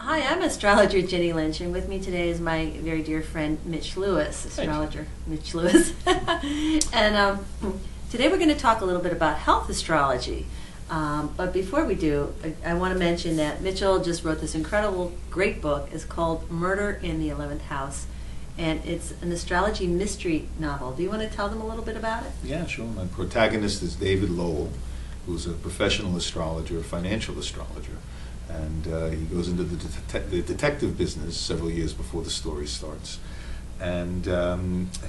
Hi, I'm Astrologer Jenny Lynch, and with me today is my very dear friend Mitch Lewis, astrologer Mitch Lewis. And today we're going to talk a little bit about health astrology. But before we do, I want to mention that Mitchell just wrote this incredible, great book. It's called Murder in the 11th House, and it's an astrology mystery novel. Do you want to tell them a little bit about it? Yeah, sure. My protagonist is David Lowell, who's a professional astrologer, a financial astrologer. And he goes into the detective business several years before the story starts. And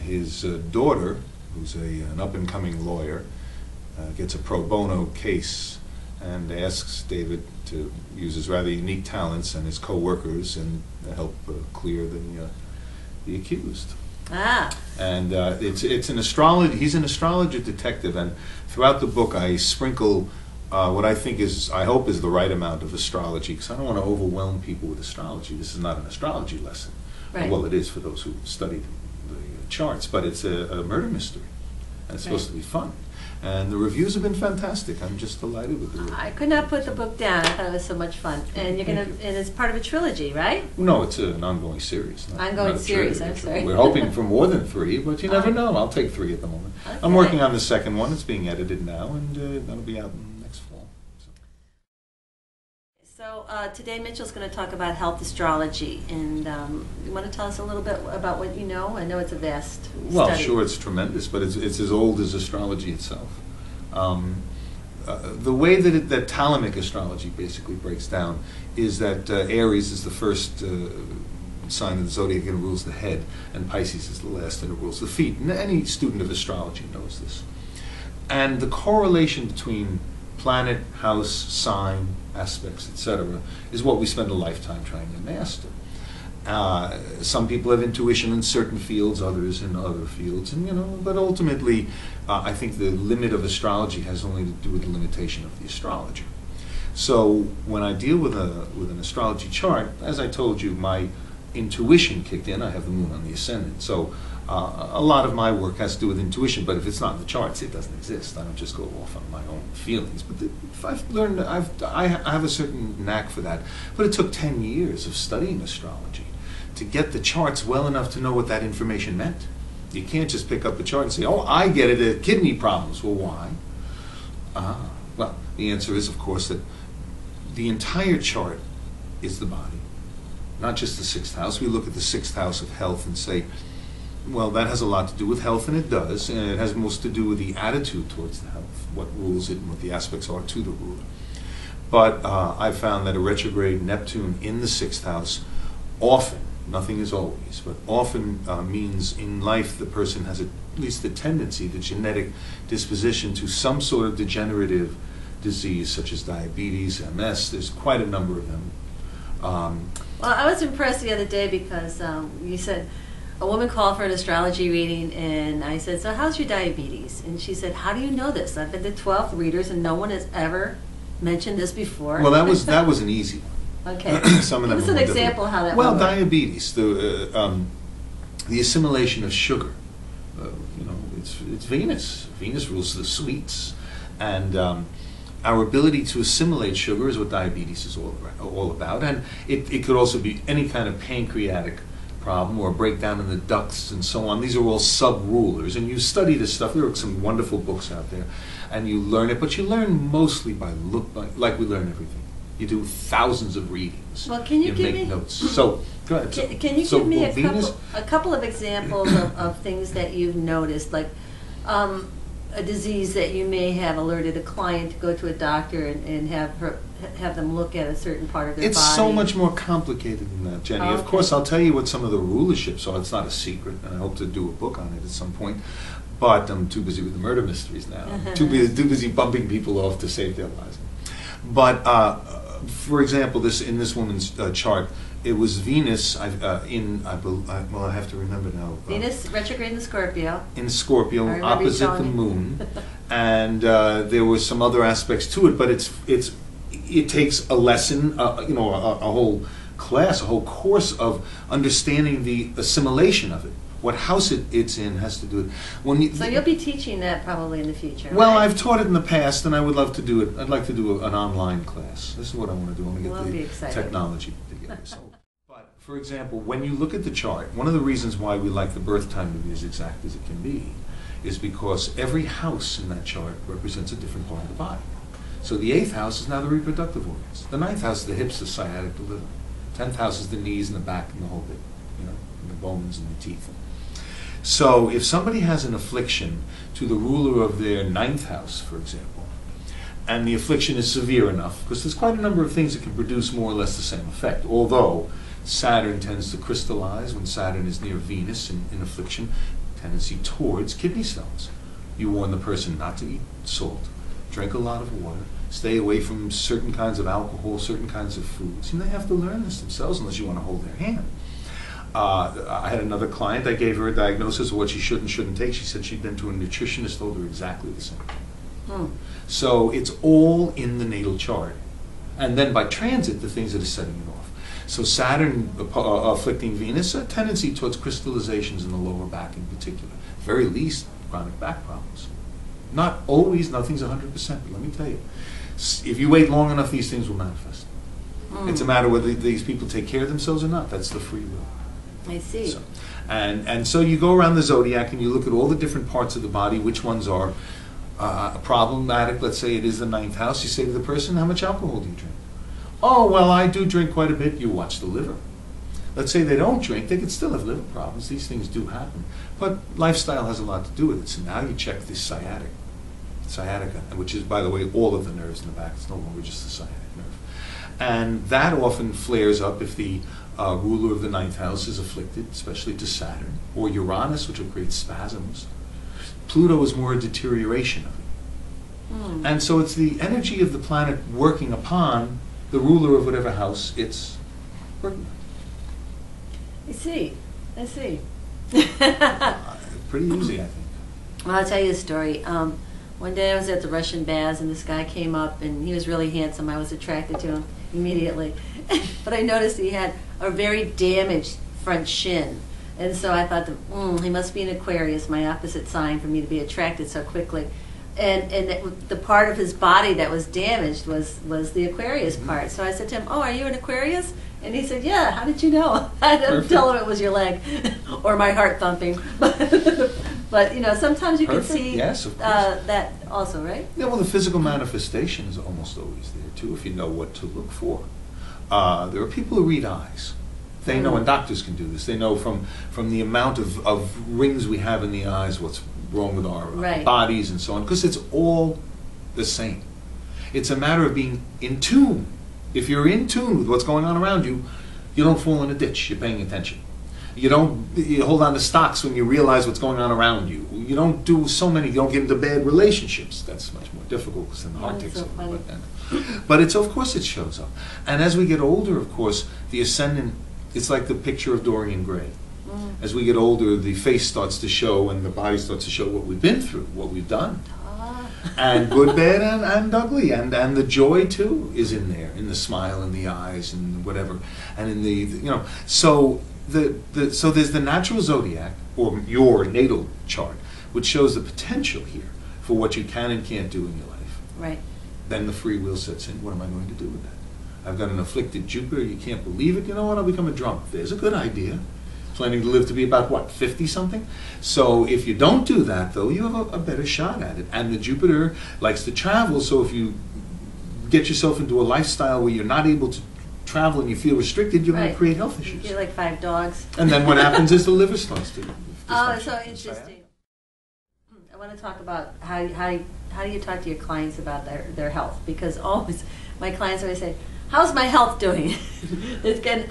his daughter, who's an up-and-coming lawyer, gets a pro bono case and asks David to use his rather unique talents and his co-workers and help clear the accused. Ah. And it's an astrology. He's an astrologer detective, and throughout the book I sprinkle what I think I hope is the right amount of astrology, because I don't want to overwhelm people with astrology. This is not an astrology lesson. Right. Well, it is for those who study the charts, but it's a murder mystery, and it's supposed to be fun. And the reviews have been fantastic. I'm just delighted with the reviews. I could not put the book down. I thought it was so much fun. And and it's part of a trilogy, right? No, it's an ongoing series. Ongoing series, I'm sorry. We're hoping for more than 3, but you never know. I'll take 3 at the moment. Okay. I'm working on the second one. It's being edited now, and that'll be out next fall. So today Mitchell's going to talk about health astrology, and you want to tell us a little bit about what you know? I know it's a vast Well, study. sure, it's tremendous, but it's as old as astrology itself. The way that Talmudic astrology basically breaks down is that Aries is the first sign of the zodiac and it rules the head, and Pisces is the last and it rules the feet. And any student of astrology knows this. And the correlation between planet, house, sign, aspects, etc., is what we spend a lifetime trying to master. Some people have intuition in certain fields, others in other fields, and but ultimately, I think the limit of astrology has only to do with the limitation of the astrologer. So when I deal with an astrology chart, as I told you, my intuition kicked in. I have the moon on the ascendant, so a lot of my work has to do with intuition. But if it's not in the charts, it doesn't exist. I don't just go off on my own feelings. But if I've learned, I have a certain knack for that. But it took 10 years of studying astrology to get the charts well enough to know what that information meant. You can't just pick up a chart and say, oh, I get it, kidney problems. Well, why? Well, the answer is, of course, that the entire chart is the body, not just the 6th house. We look at the 6th house of health and say, well, that has a lot to do with health, and it does, and it has most to do with the attitude towards the health, what rules it and what the aspects are to the ruler. But I've found that a retrograde Neptune in the 6th house often, nothing is always, but often means in life the person has at least the tendency, the genetic disposition to some sort of degenerative disease such as diabetes, MS. There's quite a number of them. Well, I was impressed the other day because you said a woman called for an astrology reading, and I said, so how's your diabetes? And she said, how do you know this? I've been to 12 readers and no one has ever mentioned this before. Well, that was an easy one. Okay. Some of them Give us an example how that Well, works. diabetes, the assimilation of sugar. It's Venus. Venus rules the sweets, and our ability to assimilate sugar is what diabetes is all about. And it could also be any kind of pancreatic problem or a breakdown in the ducts and so on. These are all sub-rulers, and you study this stuff. There are some wonderful books out there, and you learn it, but you learn mostly by like we learn everything. You do thousands of readings. Well, can you give make me notes? So go ahead. Can you give me a couple of examples of things that you've noticed, like a disease that you may have alerted a client to go to a doctor and have them look at a certain part of their body? It's so much more complicated than that, Jenny. Okay. Of course, I'll tell you what some of the rulerships are. It's not a secret, and I hope to do a book on it at some point. But I'm too busy with the murder mysteries now. Too busy bumping people off to save their lives. But for example, in this woman's chart, it was Venus I have to remember now. Venus retrograde in Scorpio. In Scorpio, opposite the moon, and there were some other aspects to it. But it takes a lesson, a whole class, a whole course of understanding the assimilation of it. What house it's in has to do with when you. So you'll be teaching that probably in the future. Well, right? I've taught it in the past, and I would love to do it. I'd like to do an online class. This is what I want to do. I want to Well, get that'll the be exciting. technology together. So, but for example, when you look at the chart, one of the reasons why we like the birth time to be as exact as it can be is because every house in that chart represents a different part of the body. So the 8th house is now the reproductive organs. The 9th house is the hips, the sciatic, the liver. 10th house is the knees and the back and the whole bit, you know, and the bones and the teeth. So if somebody has an affliction to the ruler of their 9th house, for example, and the affliction is severe enough, because there's quite a number of things that can produce more or less the same effect, although Saturn tends to crystallize when Saturn is near Venus in affliction, tendency towards kidney stones. You warn the person not to eat salt, drink a lot of water, stay away from certain kinds of alcohol, certain kinds of foods. And they have to learn this themselves unless you want to hold their hand. I had another client, I gave her a diagnosis of what she should and shouldn't take. She said she'd been to a nutritionist, told her exactly the same. So it's all in the natal chart. And then by transit, the things that are setting it off. So Saturn afflicting Venus, a tendency towards crystallizations in the lower back in particular. Very least, chronic back problems. Not always, nothing's 100%, but let me tell you, if you wait long enough, these things will manifest. It's a matter whether these people take care of themselves or not. That's the free will. I see. So, and so you go around the zodiac and you look at all the different parts of the body, which ones are problematic. Let's say it is the 9th house. You say to the person, how much alcohol do you drink? Oh, well, I do drink quite a bit. You watch the liver. Let's say they don't drink, they could still have liver problems. These things do happen. But lifestyle has a lot to do with it. So now you check the sciatica, which is, by the way, all of the nerves in the back. It's no longer just the sciatic nerve. And that often flares up if the ruler of the 9th house is afflicted, especially to Saturn, or Uranus, which will create spasms. Pluto is more a deterioration of it. And so it's the energy of the planet working upon the ruler of whatever house it's working on. I see. Pretty easy, I think. Well, I'll tell you a story. One day I was at the Russian baths and this guy came up and he was really handsome. I was attracted to him immediately. But I noticed he had a very damaged front shin. And so I thought, he must be an Aquarius, my opposite sign, for me to be attracted so quickly. And the part of his body that was damaged was the Aquarius part. So I said to him, oh, are you an Aquarius? And he said, yeah, how did you know? I didn't tell him it was your leg or my heart thumping. But, you know, sometimes you can see yes, of course. that also, right? Yeah, well, the physical manifestation is almost always there, too, if you know what to look for. There are people who read eyes. They know, and doctors can do this, they know from the amount of rings we have in the eyes what's wrong with our bodies and so on, because it's all the same. It's a matter of being in tune. If you're in tune with what's going on around you, you don't fall in a ditch, you're paying attention. You hold on to stocks when you realize what's going on around you. You don't get into bad relationships. That's much more difficult because then the heart takes over. But it's, of course, it shows up. And as we get older, of course, the ascendant, it's like the picture of Dorian Gray. As we get older, the face starts to show and the body starts to show what we've been through, what we've done. And good, bad, and ugly. And the joy, too, is in there, in the smile, in the eyes, and whatever. And in so there's the natural zodiac, or your natal chart, which shows the potential here for what you can and can't do in your life. Right. Then the free will sets in. What am I going to do with that? I've got an afflicted Jupiter. You can't believe it. You know what? I'll become a drunk. There's a good idea. Planning to live to be about, 50-something? So if you don't do that, though, you have a better shot at it. And the Jupiter likes to travel, so if you get yourself into a lifestyle where you're not able to travel and you feel restricted, you're going to create health issues. You're like 5 dogs. And then what happens is the liver starts to... Oh, so interesting. I want to talk about how do you talk to your clients about their health? Because always, my clients always say, how's my health doing?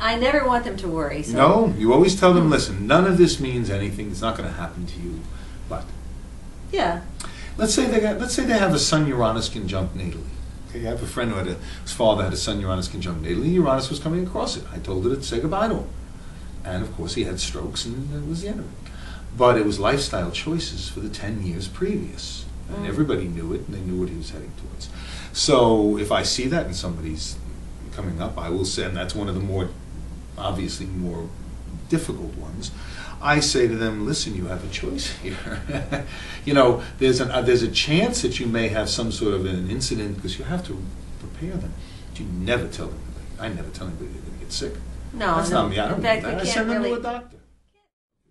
I never want them to worry. So. No, you always tell them, listen, none of this means anything. It's not going to happen to you. But yeah, let's say they have a Sun Uranus conjunct natally. Okay, I have a friend whose father had a Sun Uranus conjunct natally. Uranus was coming across it. I told her to say goodbye to him, and of course he had strokes, and that was the end of it. But it was lifestyle choices for the 10 years previous, and everybody knew it, and they knew what he was heading towards. So if I see that in somebody's coming up, I will say, and that's one of the obviously more difficult ones, I say to them, listen, you have a choice here. You know, there's a chance that you may have some sort of an incident because you have to prepare them. But you never tell them. I never tell anybody they're going to get sick. No, that's not me. I don't do that. I send them to a doctor.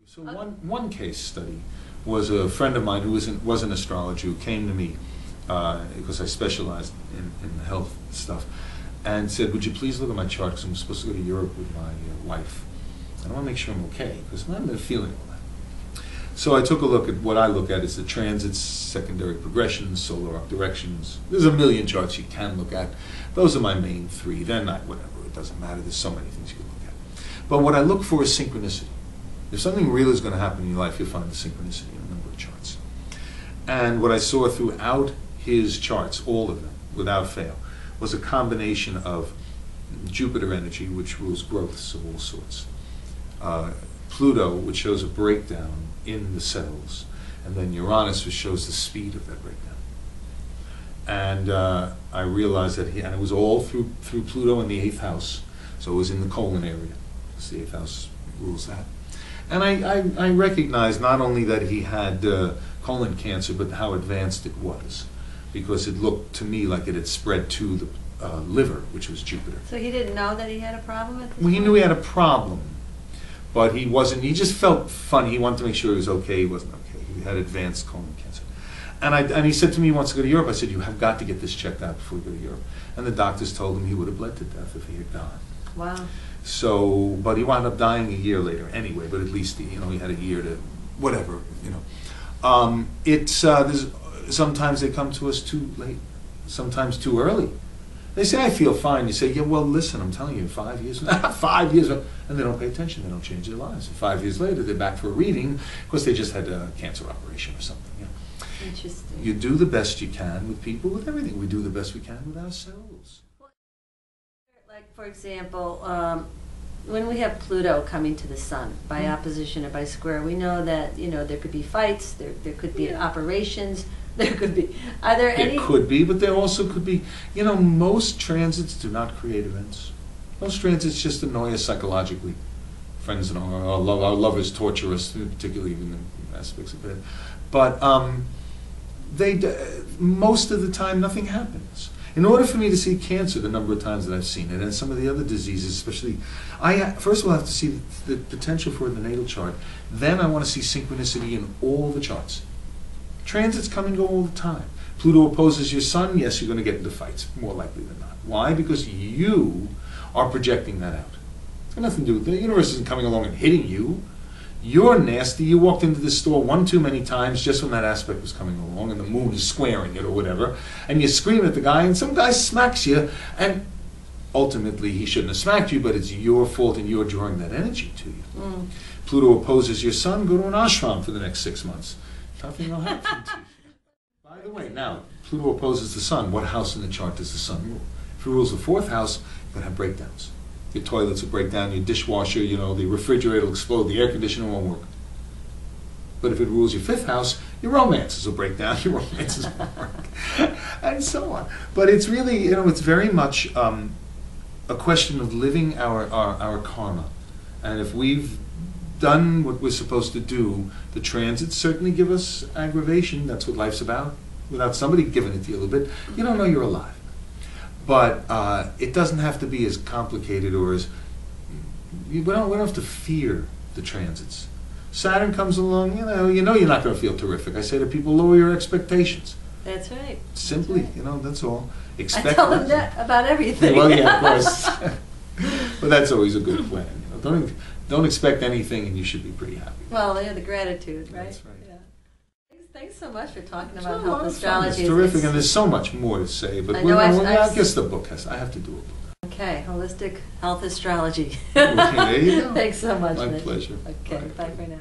So one case study was a friend of mine who was an astrologer who came to me because I specialized in health stuff, and said, would you please look at my chart because I'm supposed to go to Europe with my wife. I want to make sure I'm okay because I'm not feeling all that. So I took a look at what I look at is the transits, secondary progressions, solar arc directions. There's a million charts you can look at. Those are my main three. They're not whatever. It doesn't matter. There's so many things you can look at. But what I look for is synchronicity. If something real is going to happen in your life, you'll find the synchronicity in a number of charts. And what I saw throughout his charts, all of them, without fail, was a combination of Jupiter energy, which rules growths of all sorts, Pluto, which shows a breakdown in the cells, and then Uranus, which shows the speed of that breakdown. And I realized that and it was all through Pluto in the 8th house, so it was in the colon area, because the 8th house rules that. And I recognized not only that he had colon cancer, but how advanced it was, because it looked to me like it had spread to the liver, which was Jupiter. So he didn't know that he had a problem with this? Well, he knew he had a problem, but he just felt funny. He wanted to make sure he was okay. He wasn't okay. He had advanced colon cancer. And he said to me he wants to go to Europe. I said, you have got to get this checked out before you go to Europe. And the doctors told him he would have bled to death if he had gone. Wow. So, but he wound up dying a year later anyway, but at least, he had a year to, whatever, sometimes they come to us too late, sometimes too early. They say, I feel fine. You say, yeah, well, listen, I'm telling you, 5 years, 5 years, and they don't pay attention, they don't change their lives. And 5 years later, they're back for a reading, because they just had a cancer operation or something. Interesting. You do the best you can with people, with everything. We do the best we can with ourselves. Like, for example, when we have Pluto coming to the Sun, by opposition or by square, we know that, there could be fights, there could be operations, there could be, are there any? There could be, but there also could be, most transits do not create events. Most transits just annoy us psychologically. Friends and our lovers torture us, particularly in the aspects of it. But most of the time, nothing happens. In order for me to see cancer the number of times that I've seen it, and some of the other diseases especially, I first of all have to see the potential for it in the natal chart. Then I want to see synchronicity in all the charts. Transits come and go all the time. Pluto opposes your sun, yes, you're going to get into fights, more likely than not. Why? Because you are projecting that out. It's got nothing to do with it. The universe isn't coming along and hitting you. You're nasty. You walked into this store one too many times just when that aspect was coming along and the moon is squaring it or whatever, and you scream at the guy and some guy smacks you, and ultimately he shouldn't have smacked you, but it's your fault and you're drawing that energy to you. Pluto opposes your sun, go to an ashram for the next 6 months. Nothing will happen to you. By the way, now, Pluto opposes the sun. What house in the chart does the sun rule? If it rules the 4th house, you're going to have breakdowns. Your toilets will break down, your dishwasher, the refrigerator will explode, the air conditioner won't work. But if it rules your 5th house, your romances will break down, your romances won't work, and so on. But it's really, it's very much a question of living our karma. And if we've done what we're supposed to do, the transits certainly give us aggravation. That's what life's about. Without somebody giving it to you a little bit, you don't know you're alive. But it doesn't have to be as complicated or as... We don't have to fear the transits. Saturn comes along, you're not going to feel terrific. I say to people, lower your expectations. That's right. Simply, that's right. That's all. I tell them that about everything. Well, yeah, of course. But that's always a good plan. Don't expect anything, and you should be pretty happy. Well, the gratitude, right? That's right. Yeah. Thanks so much for talking about health astrology. It's terrific, and there's so much more to say. But I guess the book I have to do a book. Okay, holistic health astrology. There you go. Thanks so much. My Mitch. pleasure. Okay, bye for now.